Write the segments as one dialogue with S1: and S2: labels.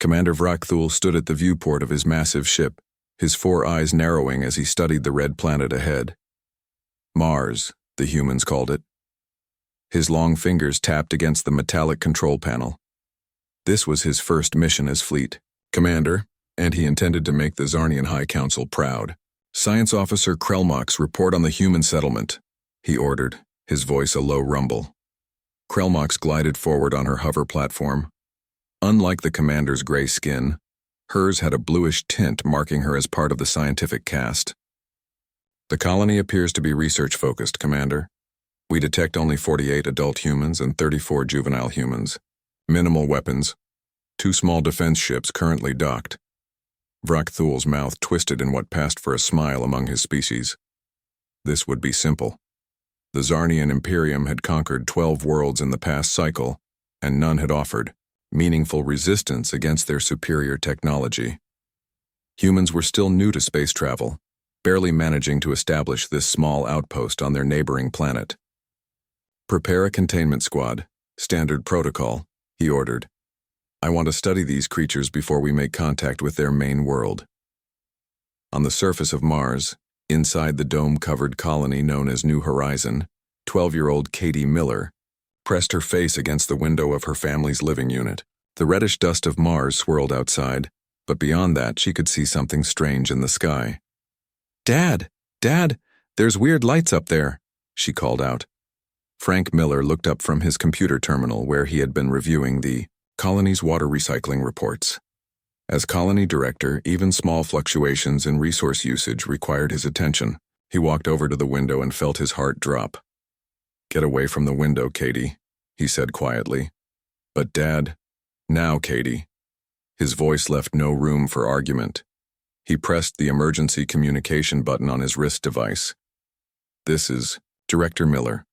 S1: Commander Vrakthul stood at the viewport of his massive ship, his four eyes narrowing as he studied the red planet ahead. Mars, the humans called it. His long fingers tapped against the metallic control panel. This was his first mission as fleet commander, and he intended to make the Zarnian High Council proud. Science Officer Krelmox, report on the human settlement, he ordered, his voice a low rumble. Krelmox glided forward on her hover platform. Unlike the commander's gray skin, hers had a bluish tint marking her as part of the scientific caste. The colony appears to be research-focused, Commander. We detect only 48 adult humans and 34 juvenile humans. Minimal weapons. 2 small defense ships currently docked. Vrakthul's mouth twisted in what passed for a smile among his species. This would be simple. The Zarnian Imperium had conquered 12 worlds in the past cycle, and none had offered meaningful resistance against their superior technology. Humans were still new to space travel, barely managing to establish this small outpost on their neighboring planet. Prepare a containment squad, standard protocol, he ordered. I want to study these creatures before we make contact with their main world. On the surface of Mars, inside the dome-covered colony known as New Horizon, 12-year-old Katie Miller pressed her face against the window of her family's living unit. The reddish dust of Mars swirled outside, but beyond that she could see something strange in the sky. "Dad! Dad! There's weird lights up there!" she called out. Frank Miller looked up from his computer terminal where he had been reviewing the colony's water recycling reports. As colony director, even small fluctuations in resource usage required his attention. He walked over to the window and felt his heart drop. "Get away from the window, Katie," he said quietly. "But Dad, now, Katie." His voice left no room for argument. He pressed the emergency communication button on his wrist device. "This is Director Miller.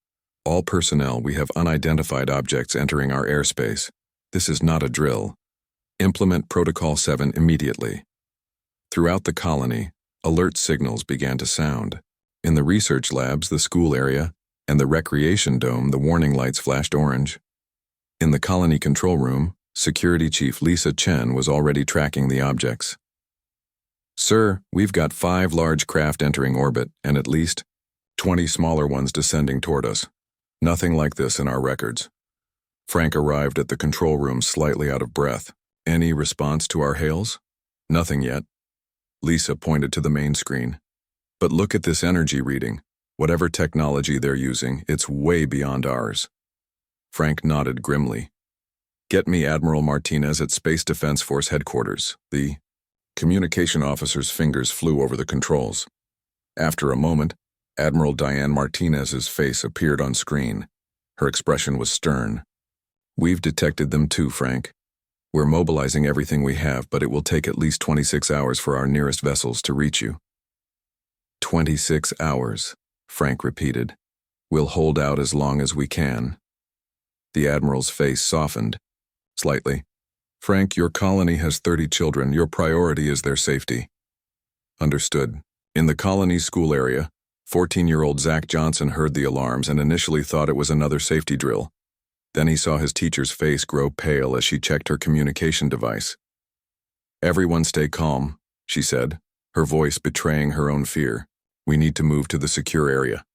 S1: All personnel, we have unidentified objects entering our airspace. This is not a drill. Implement Protocol 7 immediately." Throughout the colony, alert signals began to sound. In the research labs, the school area, and the recreation dome, the warning lights flashed orange. In the colony control room, Security Chief Lisa Chen was already tracking the objects. "Sir, we've got 5 large craft entering orbit and at least 20 smaller ones descending toward us. Nothing like this in our records." Frank arrived at the control room slightly out of breath. "Any response to our hails?" "Nothing yet." Lisa pointed to the main screen. "But look at this energy reading. Whatever technology they're using, it's way beyond ours." Frank nodded grimly. "Get me Admiral Martinez at Space Defense Force Headquarters." The communication officer's fingers flew over the controls. After a moment, Admiral Diane Martinez's face appeared on screen. Her expression was stern. "We've detected them too, Frank. We're mobilizing everything we have, but it will take at least 26 hours for our nearest vessels to reach you." 26 hours, Frank repeated. "We'll hold out as long as we can." The Admiral's face softened slightly. "Frank, your colony has 30 children. Your priority is their safety." "Understood." In the colony's school area, 14-year-old Zach Johnson heard the alarms and initially thought it was another safety drill. Then he saw his teacher's face grow pale as she checked her communication device. "Everyone stay calm," she said, her voice betraying her own fear. "We need to move to the secure area."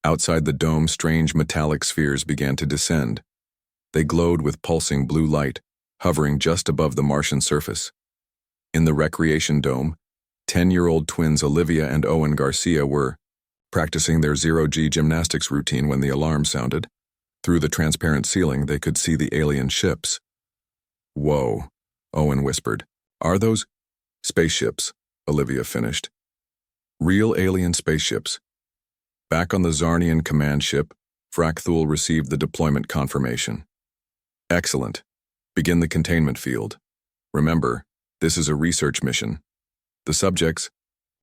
S1: Outside the dome, strange metallic spheres began to descend. They glowed with pulsing blue light, hovering just above the Martian surface. In the recreation dome, 10-year-old twins Olivia and Owen Garcia were practicing their zero-G gymnastics routine when the alarm sounded. Through the transparent ceiling, they could see the alien ships. "Whoa," Owen whispered. "Are those spaceships?" Olivia finished. "Real alien spaceships." Back on the Zarnian command ship, Vrakthul received the deployment confirmation. "Excellent. Begin the containment field. Remember, this is a research mission. The subjects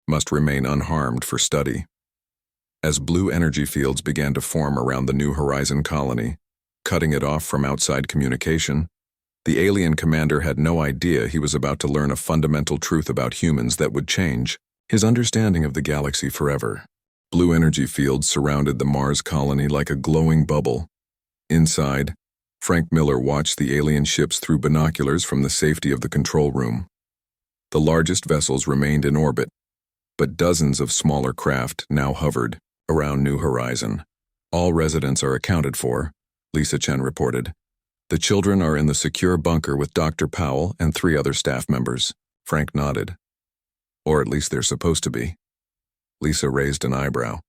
S1: must remain unharmed for study." As blue energy fields began to form around the New Horizon colony, cutting it off from outside communication, the alien commander had no idea he was about to learn a fundamental truth about humans that would change his understanding of the galaxy forever. Blue energy fields surrounded the Mars colony like a glowing bubble. Inside, Frank Miller watched the alien ships through binoculars from the safety of the control room. The largest vessels remained in orbit, but dozens of smaller craft now hovered around New Horizon. All residents are accounted for, Lisa Chen reported. The children are in the secure bunker with Dr. Powell and 3 other staff members. Frank nodded. Or at least they're supposed to be. Lisa raised an eyebrow.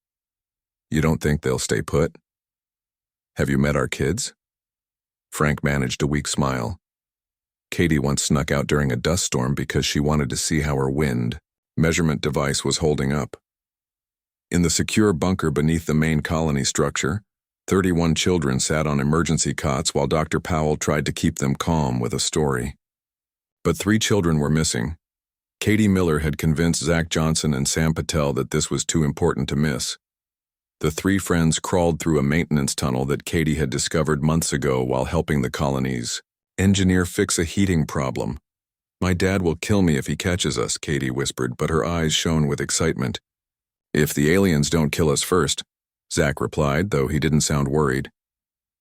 S1: You don't think they'll stay put? Have you met our kids? Frank managed a weak smile. Katie once snuck out during a dust storm because she wanted to see how her wind measurement device was holding up. In the secure bunker beneath the main colony structure, 31 children sat on emergency cots while Dr. Powell tried to keep them calm with a story. But 3 children were missing. Katie Miller had convinced Zach Johnson and Sam Patel that this was too important to miss. The 3 friends crawled through a maintenance tunnel that Katie had discovered months ago while helping the colony's engineer fix a heating problem. My dad will kill me if he catches us, Katie whispered, but her eyes shone with excitement. If the aliens don't kill us first, Zach replied, though he didn't sound worried.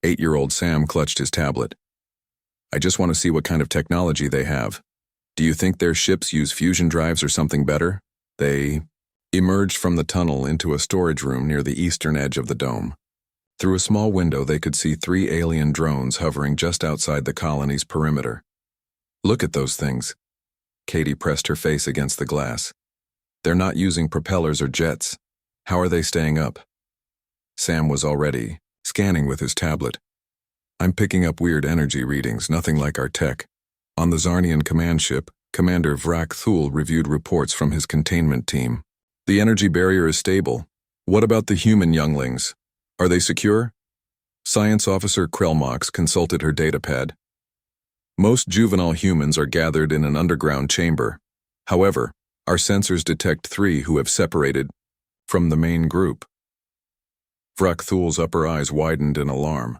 S1: 8-year-old Sam clutched his tablet. I just want to see what kind of technology they have. Do you think their ships use fusion drives or something better? They emerged from the tunnel into a storage room near the eastern edge of the dome. Through a small window, they could see 3 alien drones hovering just outside the colony's perimeter. Look at those things. Katie pressed her face against the glass. They're not using propellers or jets. How are they staying up? Sam was already scanning with his tablet. I'm picking up weird energy readings, nothing like our tech. On the Zarnian command ship, Commander Vrak Thul reviewed reports from his containment team. The energy barrier is stable. What about the human younglings? Are they secure? Science Officer Krelmox consulted her datapad. Most juvenile humans are gathered in an underground chamber. However, our sensors detect 3 who have separated from the main group. Vrak Thul's upper eyes widened in alarm.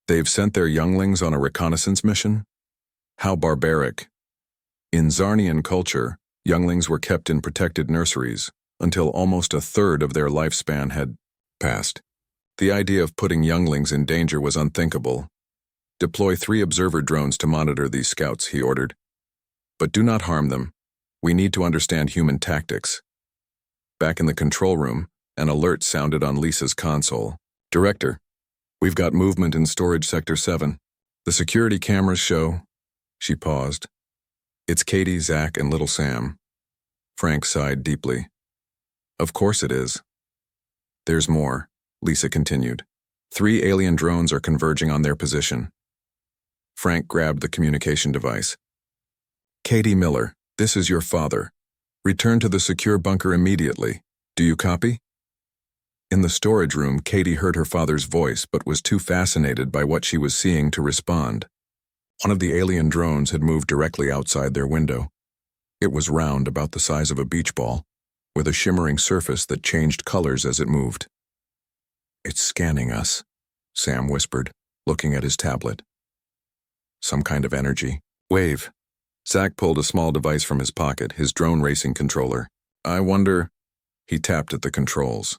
S1: They've sent their younglings on a reconnaissance mission? How barbaric. In Zarnian culture, younglings were kept in protected nurseries until almost a third of their lifespan had passed. The idea of putting younglings in danger was unthinkable. Deploy 3 observer drones to monitor these scouts, he ordered. But do not harm them. We need to understand human tactics. Back in the control room, an alert sounded on Lisa's console. Director, we've got movement in storage sector 7. The security cameras show. She paused. It's Katie, Zach, and little Sam. Frank sighed deeply. Of course it is. There's more, Lisa continued. 3 alien drones are converging on their position. Frank grabbed the communication device. Katie Miller, this is your father. Return to the secure bunker immediately. Do you copy? In the storage room, Katie heard her father's voice but was too fascinated by what she was seeing to respond. One of the alien drones had moved directly outside their window. It was round, about the size of a beach ball, with a shimmering surface that changed colors as it moved. It's scanning us, Sam whispered, looking at his tablet. Some kind of energy. Wave. Zach pulled a small device from his pocket, his drone racing controller. I wonder... He tapped at the controls.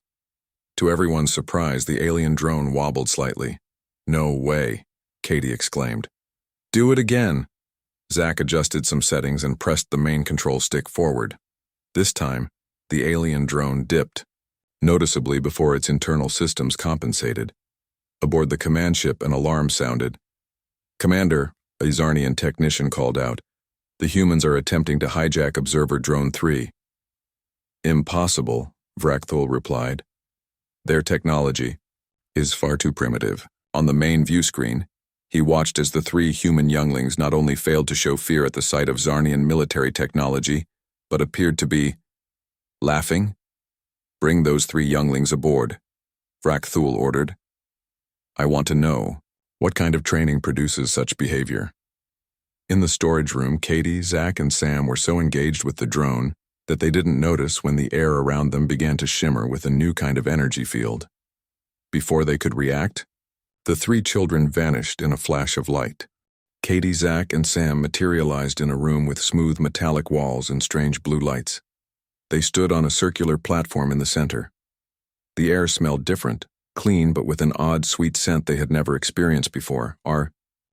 S1: To everyone's surprise, the alien drone wobbled slightly. No way, Katie exclaimed. Do it again. Zach adjusted some settings and pressed the main control stick forward. This time, the alien drone dipped, noticeably before its internal systems compensated. Aboard the command ship, an alarm sounded. Commander, a Zarnian technician called out. The humans are attempting to hijack Observer Drone 3. Impossible, Vrakthul replied. Their technology is far too primitive. On the main view screen, he watched as the 3 human younglings not only failed to show fear at the sight of Zarnian military technology, but appeared to be laughing. Bring those 3 younglings aboard, Vrakthul ordered. I want to know what kind of training produces such behavior. In the storage room, Katie, Zach, and Sam were so engaged with the drone that they didn't notice when the air around them began to shimmer with a new kind of energy field. Before they could react, the 3 children vanished in a flash of light. Katie, Zach, and Sam materialized in a room with smooth metallic walls and strange blue lights. They stood on a circular platform in the center. The air smelled different, clean but with an odd, sweet scent they had never experienced before. Are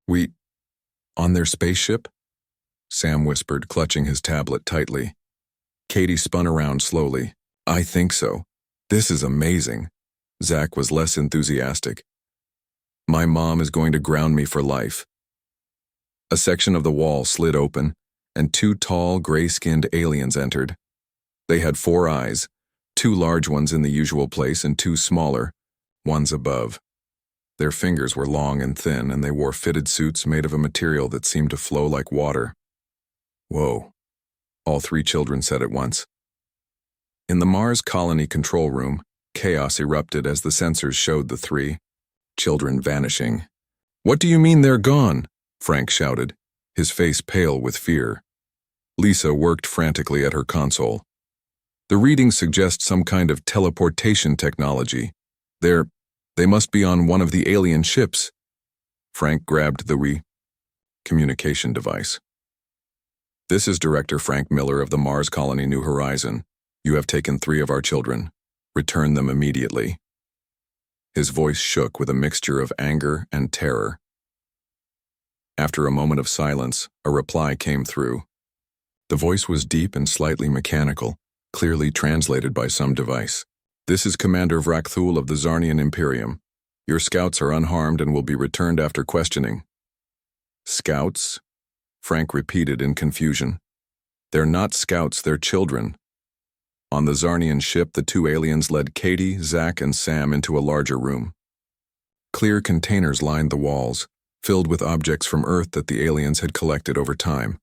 S1: we on their spaceship? Sam whispered, clutching his tablet tightly. Katie spun around slowly. I think so. This is amazing. Zach was less enthusiastic. My mom is going to ground me for life. A section of the wall slid open, and two tall, gray-skinned aliens entered. They had 4 eyes, 2 large ones in the usual place and 2 smaller, ones above. Their fingers were long and thin, and they wore fitted suits made of a material that seemed to flow like water. Whoa, all 3 children said at once. In the Mars colony control room, chaos erupted as the sensors showed the 3 children vanishing. What do you mean they're gone? Frank shouted, his face pale with fear. Lisa worked frantically at her console. The readings suggest some kind of teleportation technology. They must be on one of the alien ships. Frank grabbed the communication device. This is Director Frank Miller of the Mars Colony New Horizon. You have taken 3 of our children. Return them immediately. His voice shook with a mixture of anger and terror. After a moment of silence, a reply came through. The voice was deep and slightly mechanical, clearly translated by some device. This is Commander Vrakthul of the Zarnian Imperium. Your scouts are unharmed and will be returned after questioning. Scouts? Frank repeated in confusion. They're not scouts, they're children. On the Zarnian ship, the 2 aliens led Katie, Zach, and Sam into a larger room. Clear containers lined the walls, filled with objects from Earth that the aliens had collected over time.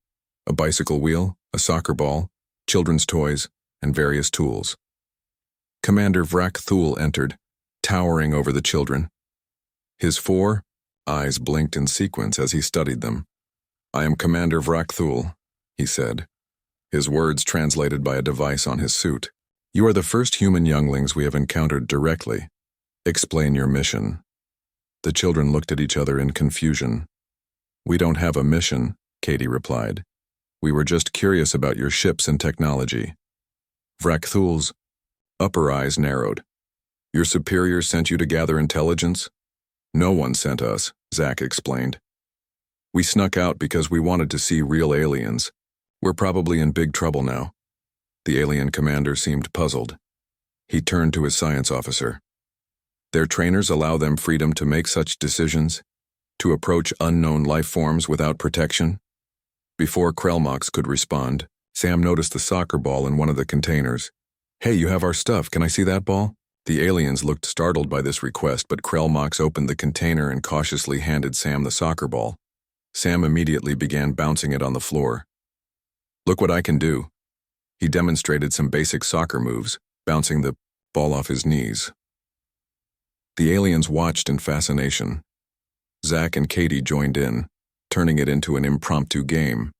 S1: A bicycle wheel, a soccer ball, children's toys, and various tools. Commander Vrakthul entered, towering over the children. His 4 eyes blinked in sequence as he studied them. I am Commander Vrakthul, he said, his words translated by a device on his suit. You are the first human younglings we have encountered directly. Explain your mission. The children looked at each other in confusion. We don't have a mission, Katie replied. We were just curious about your ships and technology. Vrakthul's upper eyes narrowed. Your superiors sent you to gather intelligence? No one sent us, Zach explained. We snuck out because we wanted to see real aliens. We're probably in big trouble now. The alien commander seemed puzzled. He turned to his science officer. Their trainers allow them freedom to make such decisions, to approach unknown life forms without protection? Before Krelmox could respond, Sam noticed the soccer ball in one of the containers. Hey, you have our stuff, can I see that ball? The aliens looked startled by this request, but Krelmox opened the container and cautiously handed Sam the soccer ball. Sam immediately began bouncing it on the floor. Look what I can do. He demonstrated some basic soccer moves, bouncing the ball off his knees. The aliens watched in fascination. Zach and Katie joined in, turning it into an impromptu game.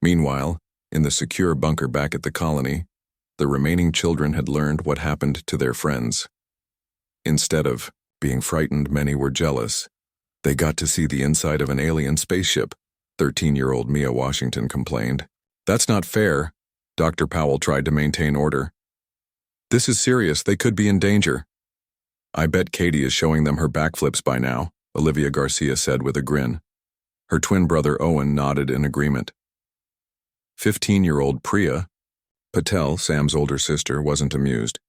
S1: Meanwhile, in the secure bunker back at the colony, the remaining children had learned what happened to their friends. Instead of being frightened, many were jealous. They got to see the inside of an alien spaceship, 13-year-old Mia Washington complained. That's not fair, Dr. Powell tried to maintain order. This is serious, they could be in danger. I bet Katie is showing them her backflips by now, Olivia Garcia said with a grin. Her twin brother Owen nodded in agreement. 15-year-old Priya Patel, Sam's older sister, wasn't amused.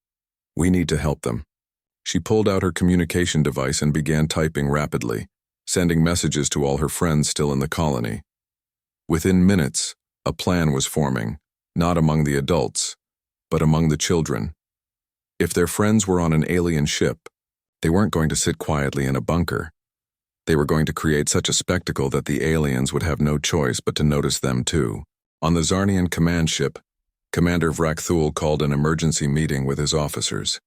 S1: We need to help them. She pulled out her communication device and began typing rapidly, sending messages to all her friends still in the colony. Within minutes, a plan was forming, not among the adults, but among the children. If their friends were on an alien ship, they weren't going to sit quietly in a bunker. They were going to create such a spectacle that the aliens would have no choice but to notice them too. On the Zarnian command ship, Commander Vrakthul called an emergency meeting with his officers.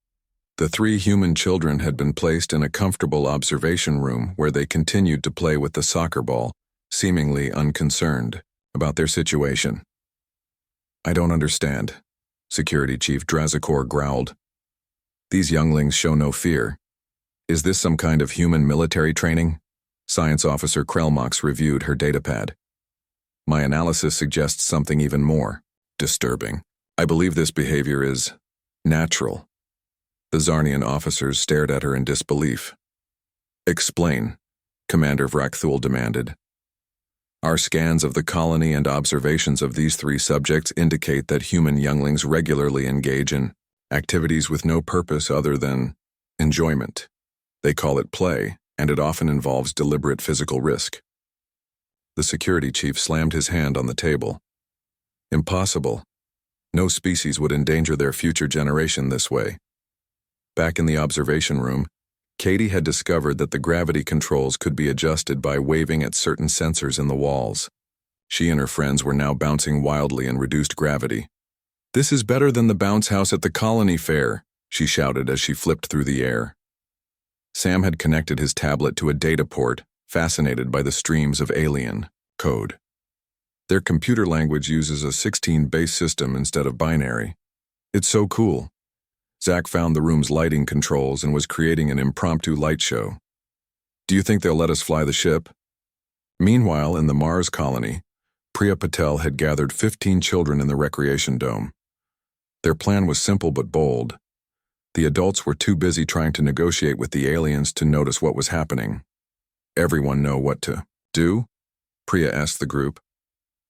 S1: The 3 human children had been placed in a comfortable observation room where they continued to play with the soccer ball, seemingly unconcerned about their situation. I don't understand, Security Chief Drazikor growled. These younglings show no fear. Is this some kind of human military training? Science Officer Krelmox reviewed her datapad. My analysis suggests something even more disturbing. I believe this behavior is natural. The Zarnian officers stared at her in disbelief. "Explain," Commander Vrakthul demanded. "Our scans of the colony and observations of these three subjects indicate that human younglings regularly engage in activities with no purpose other than enjoyment. They call it play, and it often involves deliberate physical risk." The security chief slammed his hand on the table. "Impossible. No species would endanger their future generation this way." Back in the observation room, Katie had discovered that the gravity controls could be adjusted by waving at certain sensors in the walls. She and her friends were now bouncing wildly in reduced gravity. "This is better than the bounce house at the colony fair," she shouted as she flipped through the air. Sam had connected his tablet to a data port, fascinated by the streams of alien code. Their computer language uses a 16-base system instead of binary. "It's so cool." Zach found the room's lighting controls and was creating an impromptu light show. "Do you think they'll let us fly the ship?" Meanwhile, in the Mars colony, Priya Patel had gathered 15 children in the recreation dome. Their plan was simple but bold. The adults were too busy trying to negotiate with the aliens to notice what was happening. "Everyone know what to do?" Priya asked the group.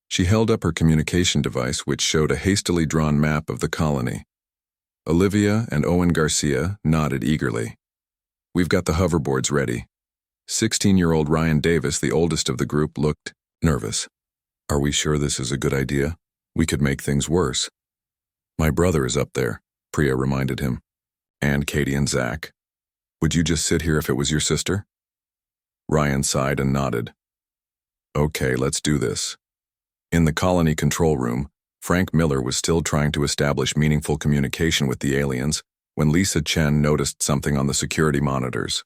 S1: She held up her communication device, which showed a hastily drawn map of the colony. Olivia and Owen Garcia nodded eagerly. "We've got the hoverboards ready." 16-year-old Ryan Davis, the oldest of the group, looked nervous. "Are we sure this is a good idea? We could make things worse." "My brother is up there," Priya reminded him. "And Katie and Zach. Would you just sit here if it was your sister?" Ryan sighed and nodded. "Okay, let's do this." In the colony control room, Frank Miller was still trying to establish meaningful communication with the aliens when Lisa Chen noticed something on the security monitors.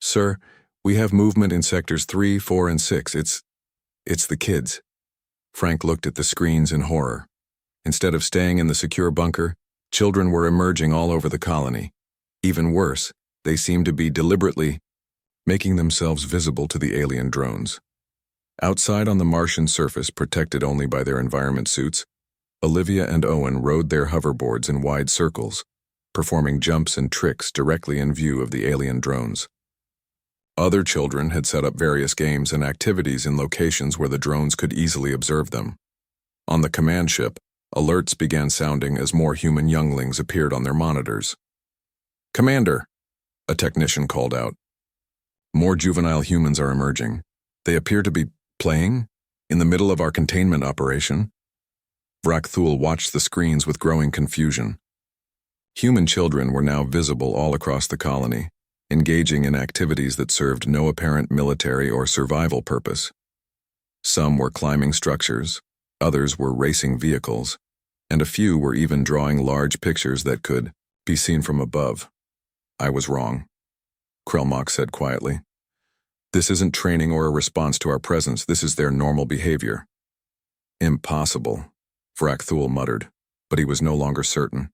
S1: "Sir, we have movement in sectors 3, 4, and 6. It's the kids." Frank looked at the screens in horror. Instead of staying in the secure bunker, children were emerging all over the colony. Even worse, they seemed to be deliberately making themselves visible to the alien drones. Outside on the Martian surface, protected only by their environment suits, Olivia and Owen rode their hoverboards in wide circles, performing jumps and tricks directly in view of the alien drones. Other children had set up various games and activities in locations where the drones could easily observe them. On the command ship, alerts began sounding as more human younglings appeared on their monitors. "Commander," a technician called out. "More juvenile humans are emerging. They appear to be playing in the middle of our containment operation." Vrakthul watched the screens with growing confusion. Human children were now visible all across the colony, engaging in activities that served no apparent military or survival purpose. Some were climbing structures, others were racing vehicles, and a few were even drawing large pictures that could be seen from above. "I was wrong," Krelmach said quietly. "This isn't training or a response to our presence. This is their normal behavior." "Impossible," Vrakthul muttered, but he was no longer certain.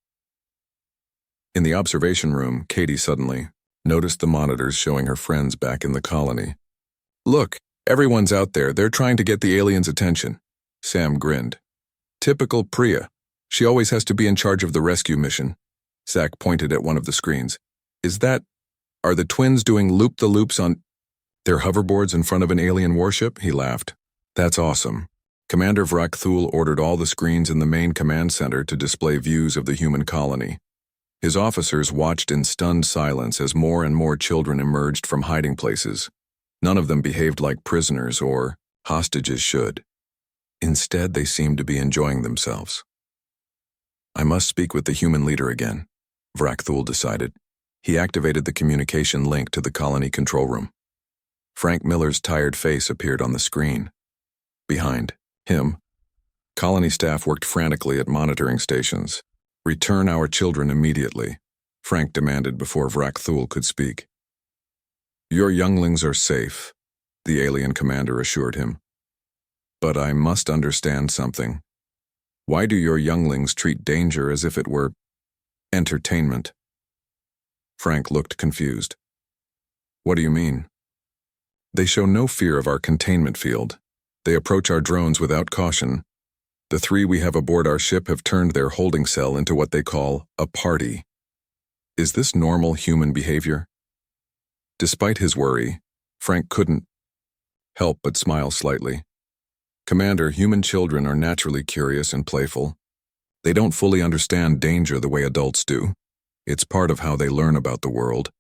S1: In the observation room, Katie suddenly noticed the monitors showing her friends back in the colony. "Look, everyone's out there. They're trying to get the aliens' attention." Sam grinned. "Typical Priya. She always has to be in charge of the rescue mission." Zach pointed at one of the screens. Are the twins doing loop-the-loops on their hoverboards in front of an alien warship?" He laughed. "That's awesome." Commander Vrakthul ordered all the screens in the main command center to display views of the human colony. His officers watched in stunned silence as more and more children emerged from hiding places. None of them behaved like prisoners or hostages should. Instead, they seemed to be enjoying themselves. "I must speak with the human leader again," Vrakthul decided. He activated the communication link to the colony control room. Frank Miller's tired face appeared on the screen. Behind him, colony staff worked frantically at monitoring stations. "Return our children immediately," Frank demanded before Vrakthul could speak. "Your younglings are safe," the alien commander assured him. "But I must understand something. Why do your younglings treat danger as if it were entertainment?" Frank looked confused. "What do you mean?" "They show no fear of our containment field. They approach our drones without caution. The 3 we have aboard our ship have turned their holding cell into what they call a party." Is this normal human behavior? Despite his worry, Frank couldn't help but smile slightly. Commander, human children are naturally curious and playful. They don't fully understand danger the way adults do. It's part of how they learn about the world.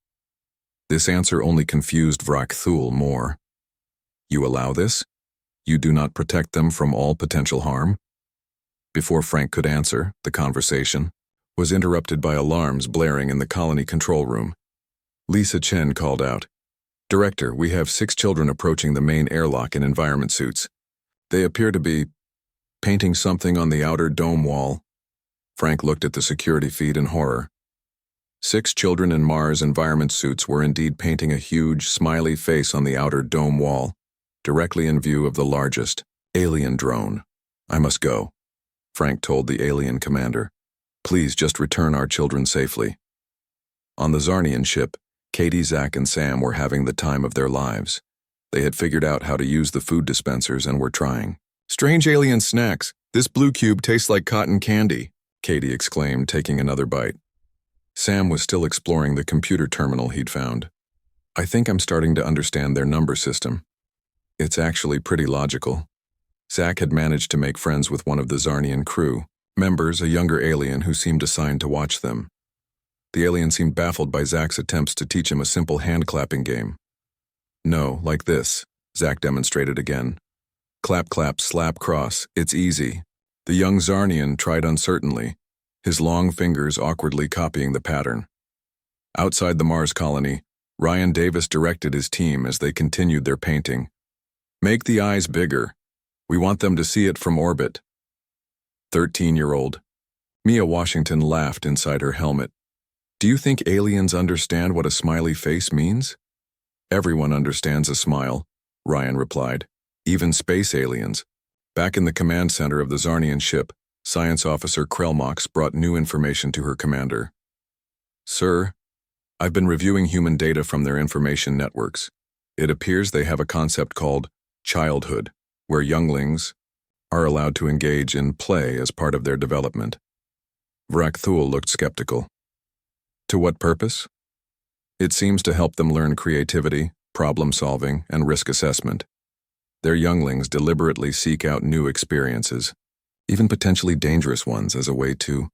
S1: This answer only confused Vrakthul more. You allow this? You do not protect them from all potential harm? Before Frank could answer, the conversation was interrupted by alarms blaring in the colony control room. Lisa Chen called out, "Director, we have 6 children approaching the main airlock in environment suits. They appear to be painting something on the outer dome wall." Frank looked at the security feed in horror. 6 children in Mars environment suits were indeed painting a huge, smiley face on the outer dome wall, directly in view of the largest alien drone. "I must go," Frank told the alien commander. "Please just return our children safely." On the Zarnian ship, Katie, Zach, and Sam were having the time of their lives. They had figured out how to use the food dispensers and were trying. "Strange alien snacks. This blue cube tastes like cotton candy," Katie exclaimed, taking another bite. Sam was still exploring the computer terminal he'd found. "I think I'm starting to understand their number system. It's actually pretty logical." Zach had managed to make friends with one of the Zarnian crew members, a younger alien who seemed assigned to watch them. The alien seemed baffled by Zach's attempts to teach him a simple hand-clapping game. "No, like this," Zach demonstrated again. "Clap, clap, slap, cross. It's easy." The young Zarnian tried uncertainly, his long fingers awkwardly copying the pattern. Outside the Mars colony, Ryan Davis directed his team as they continued their painting. "Make the eyes bigger. We want them to see it from orbit." 13-year-old Mia Washington laughed inside her helmet. "Do you think aliens understand what a smiley face means?" "Everyone understands a smile," Ryan replied. "Even space aliens." Back in the command center of the Zarnian ship, Science Officer Krelmox brought new information to her commander. "Sir, I've been reviewing human data from their information networks. It appears they have a concept called childhood, where younglings are allowed to engage in play as part of their development." Vrakthul looked skeptical. "To what purpose?" "It seems to help them learn creativity, problem-solving, and risk assessment. Their younglings deliberately seek out new experiences, even potentially dangerous ones, as a way to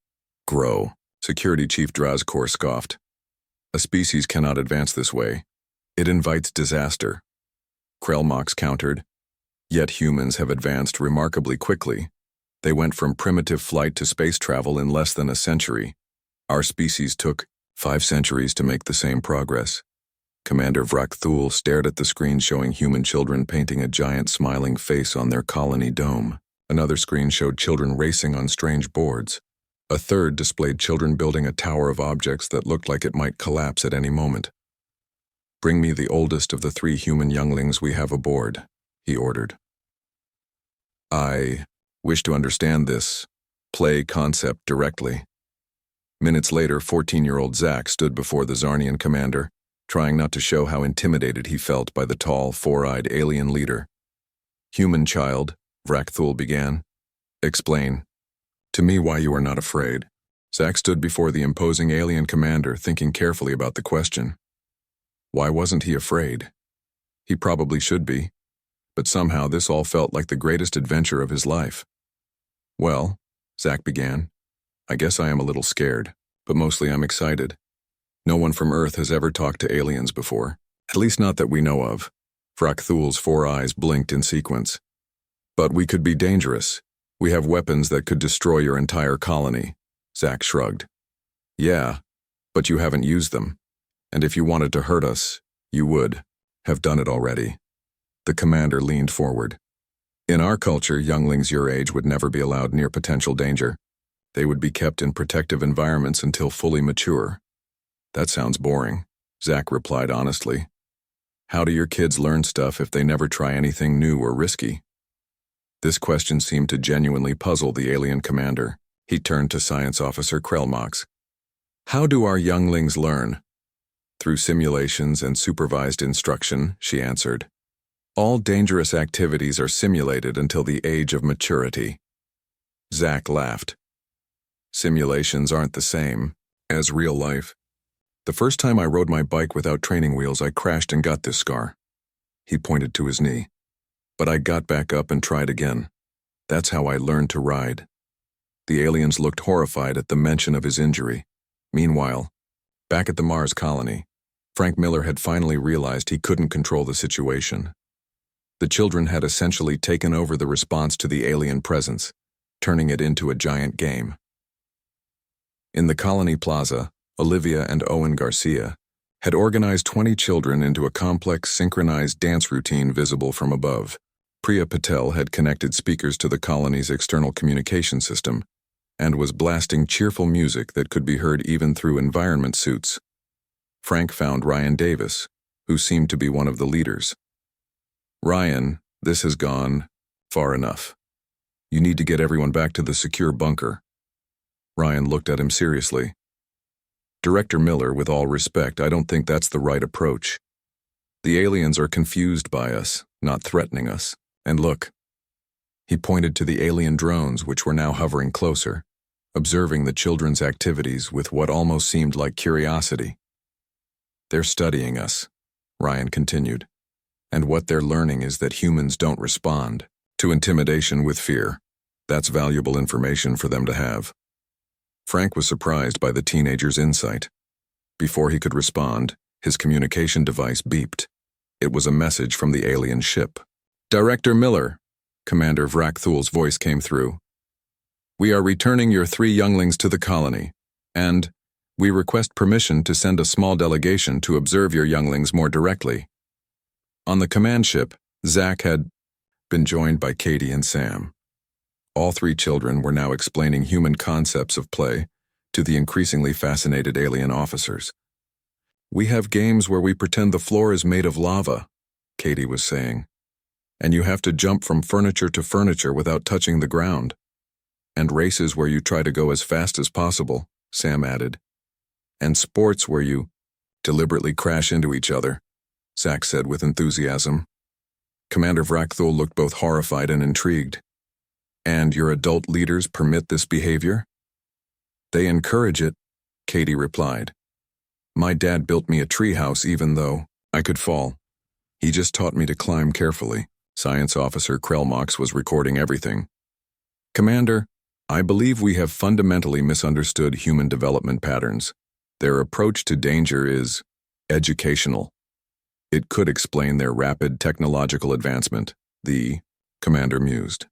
S1: grow." Security Chief Drazkor scoffed. "A species cannot advance this way. It invites disaster." Krelmox countered. "Yet humans have advanced remarkably quickly. They went from primitive flight to space travel in less than a century. Our species took 5 centuries to make the same progress." Commander Vrakthul stared at the screen showing human children painting a giant smiling face on their colony dome. Another screen showed children racing on strange boards. A third displayed children building a tower of objects that looked like it might collapse at any moment. "Bring me the oldest of the 3 human younglings we have aboard," he ordered. "I wish to understand this play concept directly." Minutes later, 14-year-old Zach stood before the Zarnian commander, trying not to show how intimidated he felt by the tall, 4-eyed alien leader. "Human child," Vrakthul began. "Explain to me why you are not afraid." Zach stood before the imposing alien commander, thinking carefully about the question. Why wasn't he afraid? He probably should be, but somehow this all felt like the greatest adventure of his life. "Well," Zach began, "I guess I am a little scared, but mostly I'm excited. No one from Earth has ever talked to aliens before, at least not that we know of." Vrakthul's 4 eyes blinked in sequence. "But we could be dangerous. We have weapons that could destroy your entire colony." Zach shrugged. "Yeah, but you haven't used them. And if you wanted to hurt us, you would have done it already." The commander leaned forward. "In our culture, younglings your age would never be allowed near potential danger. They would be kept in protective environments until fully mature." "That sounds boring," Zach replied honestly. "How do your kids learn stuff if they never try anything new or risky?" This question seemed to genuinely puzzle the alien commander. He turned to Science Officer Krelmox. "How do our younglings learn?" "Through simulations and supervised instruction," she answered. "All dangerous activities are simulated until the age of maturity." Zach laughed. "Simulations aren't the same as real life. The first time I rode my bike without training wheels, I crashed and got this scar. He pointed to his knee. But I got back up and tried again. That's how I learned to ride. The aliens looked horrified at the mention of his injury. Meanwhile, back at the Mars colony, Frank Miller had finally realized he couldn't control the situation. The children had essentially taken over the response to the alien presence, turning it into a giant game. In the colony plaza, Olivia and Owen Garcia had organized 20 children into a complex synchronized dance routine visible from above. Priya Patel had connected speakers to the colony's external communication system and was blasting cheerful music that could be heard even through environment suits. Frank found Ryan Davis, who seemed to be one of the leaders. "Ryan, this has gone far enough. You need to get everyone back to the secure bunker." Ryan looked at him seriously. "Director Miller, with all respect, I don't think that's the right approach. The aliens are confused by us, not threatening us. And look." He pointed to the alien drones, which were now hovering closer, observing the children's activities with what almost seemed like curiosity. "They're studying us," Ryan continued, "and what they're learning is that humans don't respond to intimidation with fear. That's valuable information for them to have." Frank was surprised by the teenager's insight. Before he could respond, his communication device beeped. It was a message from the alien ship. "Director Miller," Commander Vrakthul's voice came through. "We are returning your 3 younglings to the colony, and we request permission to send a small delegation to observe your younglings more directly." On the command ship, Zach had been joined by Katie and Sam. All 3 children were now explaining human concepts of play to the increasingly fascinated alien officers. "We have games where we pretend the floor is made of lava," Katie was saying. "And you have to jump from furniture to furniture without touching the ground. And races where you try to go as fast as possible," Sam added. "And sports where you deliberately crash into each other," Zach said with enthusiasm. Commander Vrakthul looked both horrified and intrigued. "And your adult leaders permit this behavior?" "They encourage it," Katie replied. "My dad built me a treehouse even though I could fall. He just taught me to climb carefully." Science Officer Krelmox was recording everything. "Commander, I believe we have fundamentally misunderstood human development patterns. Their approach to danger is educational. It could explain their rapid technological advancement," the commander mused.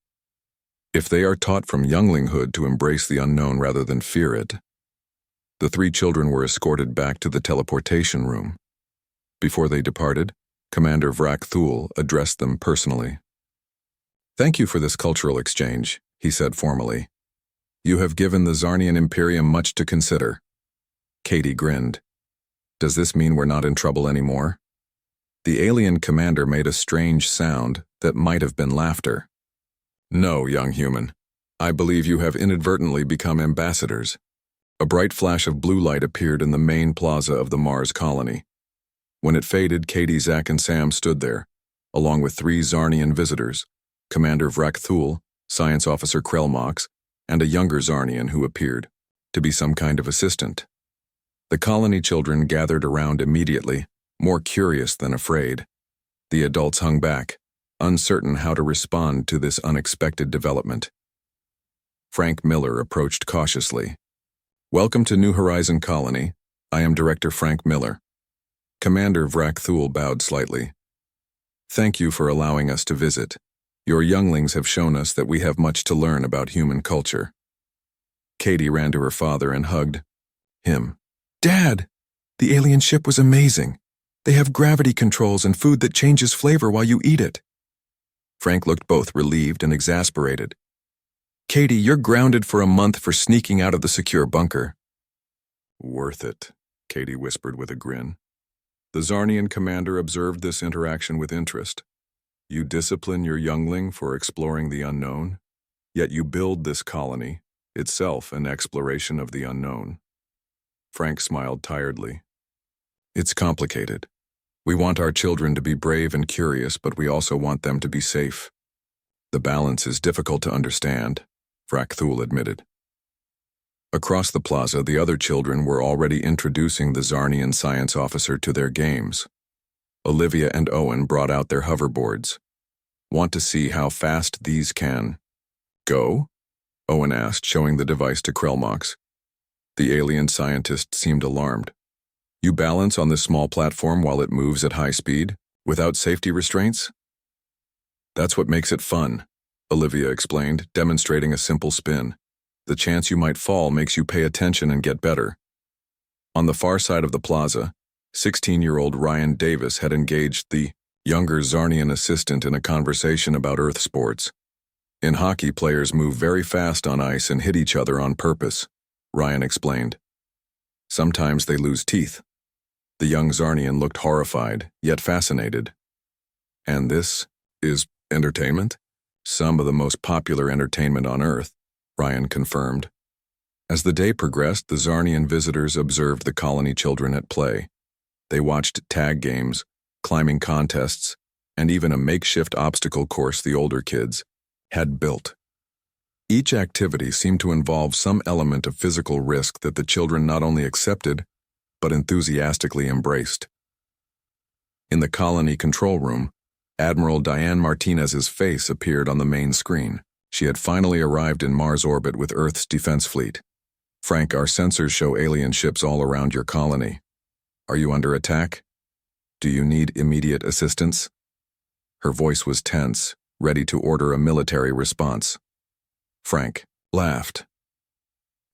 S1: "If they are taught from younglinghood to embrace the unknown rather than fear it." The 3 children were escorted back to the teleportation room. Before they departed, Commander Vrakthul addressed them personally. "Thank you for this cultural exchange," he said formally. "You have given the Zarnian Imperium much to consider." Katie grinned. "Does this mean we're not in trouble anymore?" The alien commander made a strange sound that might have been laughter. "No, young human. I believe you have inadvertently become ambassadors." A bright flash of blue light appeared in the main plaza of the Mars colony. When it faded, Katie, Zach, and Sam stood there, along with 3 Zarnian visitors, Commander Vrakthul, Science Officer Krelmox, and a younger Zarnian who appeared to be some kind of assistant. The colony children gathered around immediately, more curious than afraid. The adults hung back, uncertain how to respond to this unexpected development. Frank Miller approached cautiously. "Welcome to New Horizon Colony. I am Director Frank Miller." Commander Vrakthul bowed slightly. "Thank you for allowing us to visit. Your younglings have shown us that we have much to learn about human culture." Katie ran to her father and hugged him. "Dad, the alien ship was amazing. They have gravity controls and food that changes flavor while you eat it." Frank looked both relieved and exasperated. "Katie, you're grounded for a month for sneaking out of the secure bunker." "Worth it," Katie whispered with a grin. The Zarnian commander observed this interaction with interest. "You discipline your youngling for exploring the unknown, yet you build this colony, itself an exploration of the unknown." Frank smiled tiredly. "It's complicated. We want our children to be brave and curious, but we also want them to be safe. The balance is difficult to understand," Vrakthul admitted. Across the plaza, the other children were already introducing the Zarnian science officer to their games. Olivia and Owen brought out their hoverboards. Want to see how fast these can go? Owen asked, showing the device to Krelmox. The alien scientist seemed alarmed. You balance on this small platform while it moves at high speed, without safety restraints? That's what makes it fun, Olivia explained, demonstrating a simple spin. The chance you might fall makes you pay attention and get better. On the far side of the plaza, 16-year-old Ryan Davis had engaged the younger Zarnian assistant in a conversation about Earth sports. In hockey, players move very fast on ice and hit each other on purpose, Ryan explained. Sometimes they lose teeth. The young Zarnian looked horrified, yet fascinated. And this is entertainment? Some of the most popular entertainment on Earth, Ryan confirmed. As the day progressed, the Zarnian visitors observed the colony children at play. They watched tag games, climbing contests, and even a makeshift obstacle course the older kids had built. Each activity seemed to involve some element of physical risk that the children not only accepted, but enthusiastically embraced. In the colony control room, Admiral Diane Martinez's face appeared on the main screen. She had finally arrived in Mars orbit with Earth's defense fleet. Frank, our sensors show alien ships all around your colony. Are you under attack? Do you need immediate assistance? Her voice was tense, ready to order a military response. Frank laughed.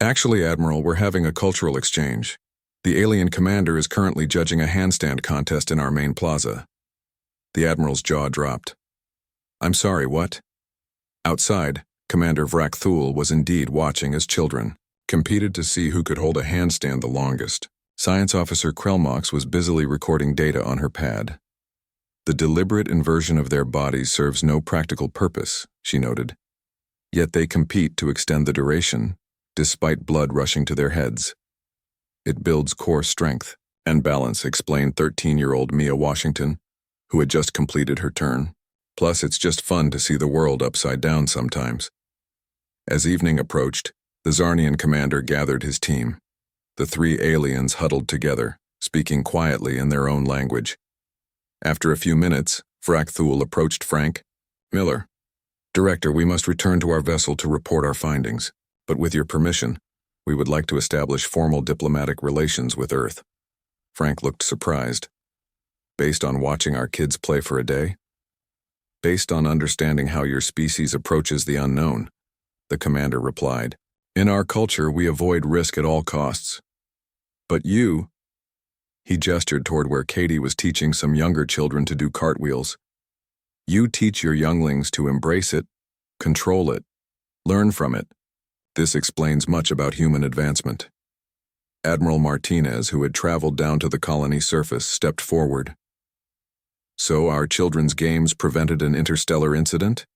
S1: Actually, Admiral, we're having a cultural exchange. The alien commander is currently judging a handstand contest in our main plaza. The Admiral's jaw dropped. I'm sorry, what? Outside, Commander Vrakthul was indeed watching as children competed to see who could hold a handstand the longest. Science Officer Krelmox was busily recording data on her pad. The deliberate inversion of their bodies serves no practical purpose, she noted. Yet they compete to extend the duration, despite blood rushing to their heads. It builds core strength and balance, explained 13-year-old Mia Washington, who had just completed her turn. Plus, it's just fun to see the world upside down sometimes. As evening approached, the Zarnian commander gathered his team. The three aliens huddled together, speaking quietly in their own language. After a few minutes, Vrakthul approached Frank. Miller. Director, we must return to our vessel to report our findings, but with your permission, we would like to establish formal diplomatic relations with Earth. Frank looked surprised. Based on watching our kids play for a day? Based on understanding how your species approaches the unknown, the commander replied. In our culture, we avoid risk at all costs. But you, he gestured toward where Katie was teaching some younger children to do cartwheels. You teach your younglings to embrace it, control it, learn from it. This explains much about human advancement. Admiral Martinez, who had traveled down to the colony surface, stepped forward. So our children's games prevented an interstellar incident?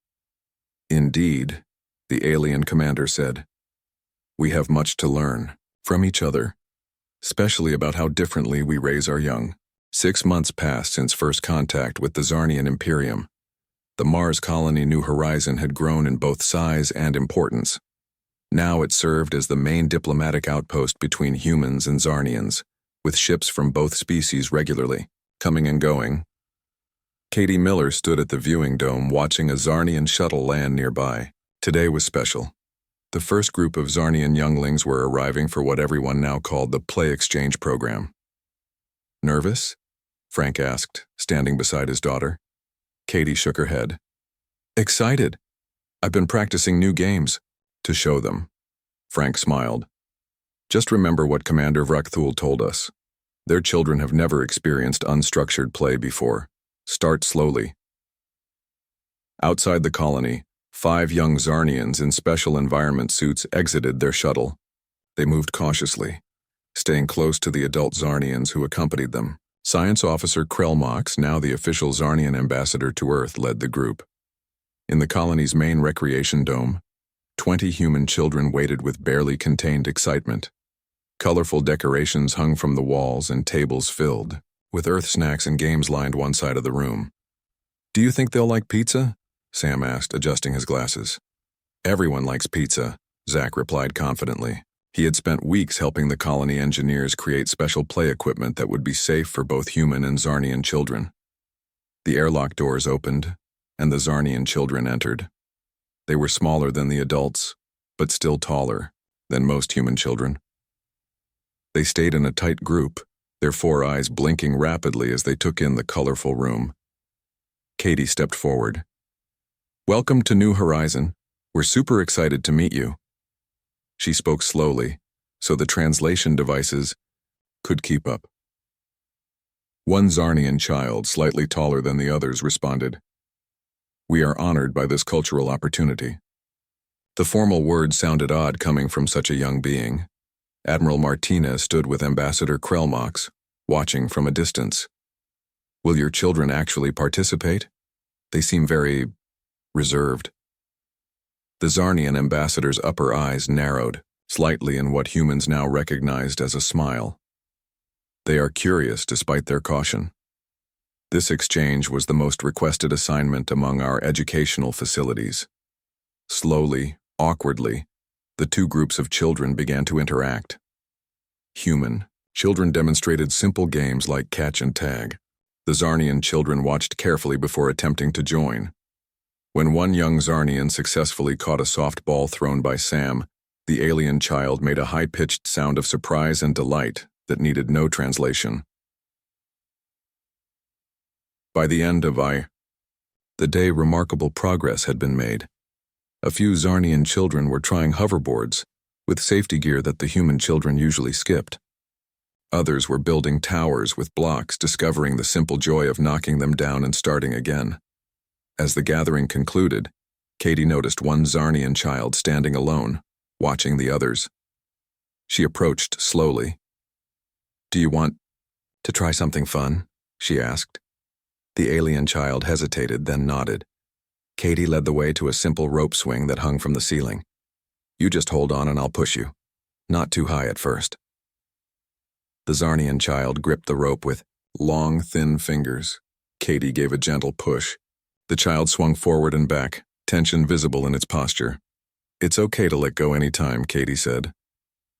S1: Indeed, the alien commander said. We have much to learn from each other, especially about how differently we raise our young. 6 months passed since first contact with the Zarnian Imperium. The Mars colony New Horizon had grown in both size and importance. Now it served as the main diplomatic outpost between humans and Zarnians, with ships from both species regularly coming and going. Katie Miller stood at the viewing dome watching a Zarnian shuttle land nearby. Today was special. The first group of Zarnian younglings were arriving for what everyone now called the Play Exchange program. Nervous? Frank asked, standing beside his daughter. Katie shook her head. Excited. I've been practicing new games to show them. Frank smiled. Just remember what Commander Vrakthul told us. Their children have never experienced unstructured play before. Start slowly. Outside the colony, 5 young Zarnians in special environment suits exited their shuttle. They moved cautiously, staying close to the adult Zarnians who accompanied them. Science Officer Krelmox, now the official Zarnian ambassador to Earth, led the group. In the colony's main recreation dome, 20 human children waited with barely contained excitement. Colorful decorations hung from the walls and tables filled, with Earth snacks and games lined one side of the room. Do you think they'll like pizza? Sam asked, adjusting his glasses. Everyone likes pizza, Zach replied confidently. He had spent weeks helping the colony engineers create special play equipment that would be safe for both human and Zarnian children. The airlock doors opened, and the Zarnian children entered. They were smaller than the adults, but still taller than most human children. They stayed in a tight group, their 4 eyes blinking rapidly as they took in the colorful room. Katie stepped forward. "Welcome to New Horizon. We're super excited to meet you." She spoke slowly, so the translation devices could keep up. One Zarnian child, slightly taller than the others, responded, "We are honored by this cultural opportunity." The formal words sounded odd coming from such a young being. Admiral Martinez stood with Ambassador Krelmox, watching from a distance. "Will your children actually participate? They seem very reserved." The Zarnian ambassador's upper eyes narrowed, slightly in what humans now recognized as a smile. They are curious despite their caution. This exchange was the most requested assignment among our educational facilities. Slowly, awkwardly, the 2 groups of children began to interact. Human children demonstrated simple games like catch and tag. The Zarnian children watched carefully before attempting to join. When one young Zarnian successfully caught a soft ball thrown by Sam, the alien child made a high-pitched sound of surprise and delight that needed no translation. By the end of the day, remarkable progress had been made. A few Zarnian children were trying hoverboards, with safety gear that the human children usually skipped. Others were building towers with blocks, discovering the simple joy of knocking them down and starting again. As the gathering concluded, Katie noticed one Zarnian child standing alone, watching the others. She approached slowly. "Do you want to try something fun?" she asked. The alien child hesitated, then nodded. Katie led the way to a simple rope swing that hung from the ceiling. "You just hold on and I'll push you. Not too high at first." The Zarnian child gripped the rope with long, thin fingers. Katie gave a gentle push. The child swung forward and back, tension visible in its posture. "It's okay to let go anytime," Katie said.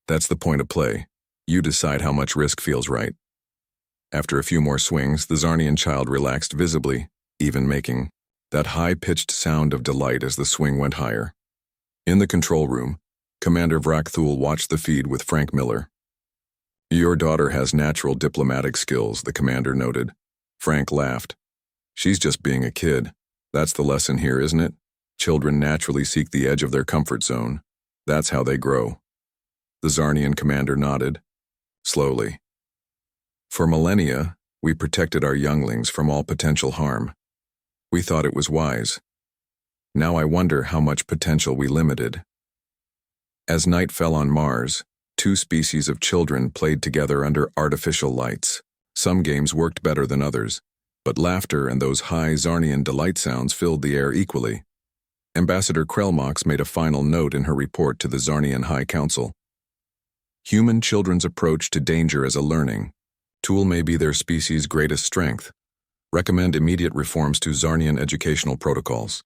S1: "That's the point of play. You decide how much risk feels right." After a few more swings, the Zarnian child relaxed visibly, even making that high-pitched sound of delight as the swing went higher. In the control room, Commander Vrakthul watched the feed with Frank Miller. "Your daughter has natural diplomatic skills," the commander noted. Frank laughed. "She's just being a kid. That's the lesson here, isn't it? Children naturally seek the edge of their comfort zone. That's how they grow." The Zarnian commander nodded, slowly. "For millennia, we protected our younglings from all potential harm. We thought it was wise. Now I wonder how much potential we limited." As night fell on Mars, 2 species of children played together under artificial lights. Some games worked better than others, but laughter and those high Zarnian delight sounds filled the air equally. Ambassador Krelmox made a final note in her report to the Zarnian High Council. "Human children's approach to danger as a learning tool may be their species' greatest strength. Recommend immediate reforms to Zarnian educational protocols."